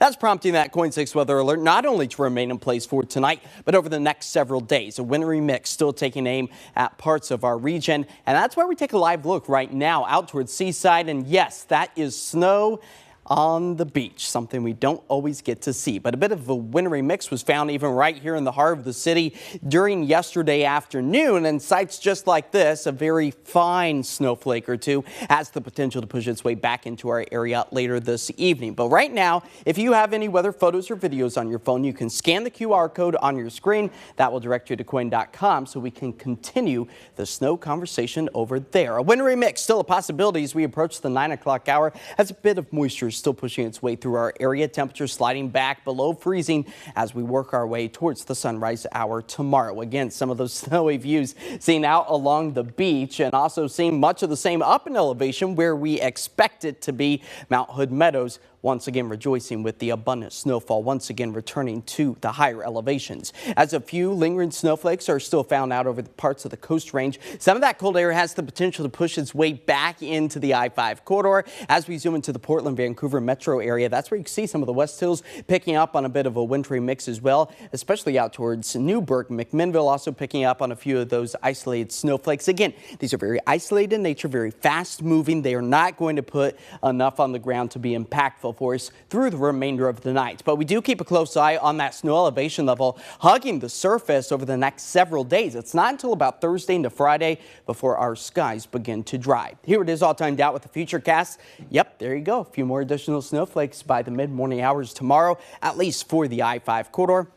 That's prompting that KOIN 6 weather alert not only to remain in place for tonight, but over the next several days. A wintry mix still taking aim at parts of our region, and that's where we take a live look right now out towards Seaside. And yes, that is snow on the beach, something we don't always get to see. But a bit of a wintry mix was found even right here in the heart of the city during yesterday afternoon, and sites just like this, a very fine snowflake or two, has the potential to push its way back into our area later this evening. But right now, if you have any weather photos or videos on your phone, you can scan the QR code on your screen. That will direct you to KOIN.com so we can continue the snow conversation over there. A wintry mix still a possibility as we approach the 9 o'clock hour, as a bit of moisture still pushing its way through our area. Temperatures sliding back below freezing as we work our way towards the sunrise hour tomorrow. Again, some of those snowy views seen out along the beach, and also seeing much of the same up in elevation where we expect it to be. Mount Hood Meadows once again rejoicing with the abundant snowfall, once again returning to the higher elevations. As a few lingering snowflakes are still found out over the parts of the coast range, some of that cold air has the potential to push its way back into the I-5 corridor. As we zoom into the Portland, Vancouver metro area, that's where you can see some of the West Hills picking up on a bit of a wintry mix as well, especially out towards Newburgh. McMinnville also picking up on a few of those isolated snowflakes. Again, these are very isolated in nature, very fast moving. They are not going to put enough on the ground to be impactful for us through the remainder of the night. But we do keep a close eye on that snow elevation level hugging the surface over the next several days. It's not until about Thursday into Friday before our skies begin to dry. Here it is all timed out with the futurecast. Yep, there you go. A few more additional snowflakes by the mid-morning hours tomorrow, at least for the I-5 corridor.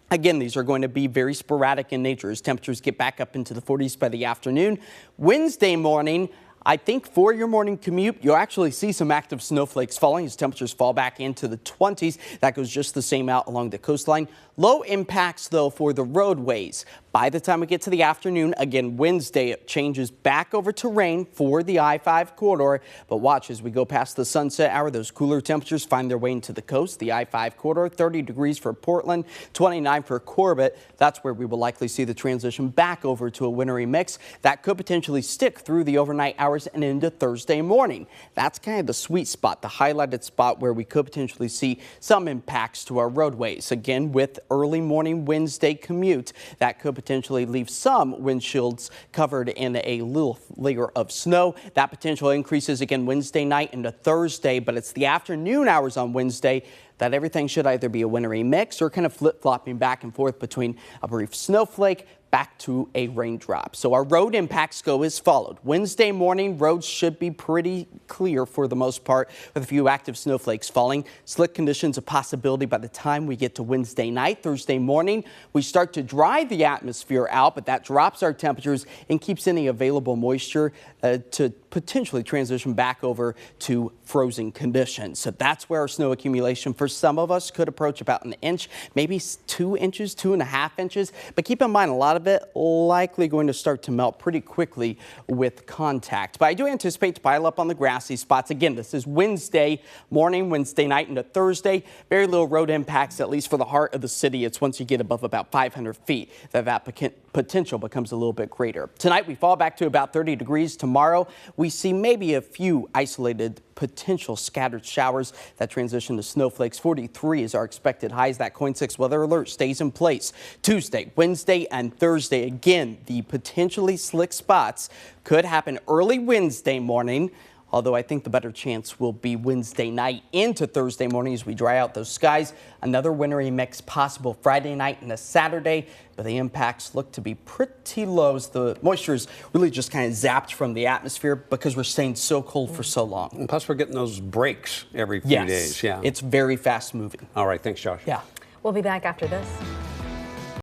Again, these are going to be very sporadic in nature as temperatures get back up into the 40s by the afternoon. Wednesday morning, I think for your morning commute, you'll actually see some active snowflakes falling as temperatures fall back into the 20s. That goes just the same out along the coastline. Low impacts, though, for the roadways. By the time we get to the afternoon, again, Wednesday, it changes back over to rain for the I-5 corridor. But watch as we go past the sunset hour, those cooler temperatures find their way into the coast. The I-5 corridor, 30 degrees for Portland, 29 for Corbett. That's where we will likely see the transition back over to a wintry mix. That could potentially stick through the overnight hours and into Thursday morning. That's kind of the sweet spot, the highlighted spot where we could potentially see some impacts to our roadways. Again, with early morning Wednesday commute, that could potentially leave some windshields covered in a little layer of snow. That potential increases again Wednesday night into Thursday, but it's the afternoon hours on Wednesday that everything should either be a wintry mix or kind of flip-flopping back and forth between a brief snowflake back to a raindrop. So our road impacts go as followed. Wednesday morning, roads should be pretty clear for the most part, with a few active snowflakes falling. Slick conditions a possibility by the time we get to Wednesday night. Thursday morning, we start to dry the atmosphere out, but that drops our temperatures and keeps any available moisture to potentially transition back over to frozen conditions. So that's where our snow accumulation for some of us could approach about an inch, maybe 2 inches, 2.5 inches. But keep in mind, a lot of it likely going to start to melt pretty quickly with contact. But I do anticipate to pile up on the grassy spots. Again, this is Wednesday morning, Wednesday night into Thursday. Very little road impacts, at least for the heart of the city. It's once you get above about 500 feet that potential becomes a little bit greater. Tonight, we fall back to about 30 degrees. Tomorrow, we see maybe a few isolated potential scattered showers that transition to snowflakes. 43 is our expected highs. That KOIN 6 weather alert stays in place. Tuesday, Wednesday, and Thursday. Again, the potentially slick spots could happen early Wednesday morning, although I think the better chance will be Wednesday night into Thursday morning as we dry out those skies. Another wintry mix possible Friday night and a Saturday, but the impacts look to be pretty low as the moisture is really just kind of zapped from the atmosphere because we're staying so cold for so long. And plus, we're getting those breaks every few days. Yeah, it's very fast moving. All right, thanks, Josh. Yeah. We'll be back after this.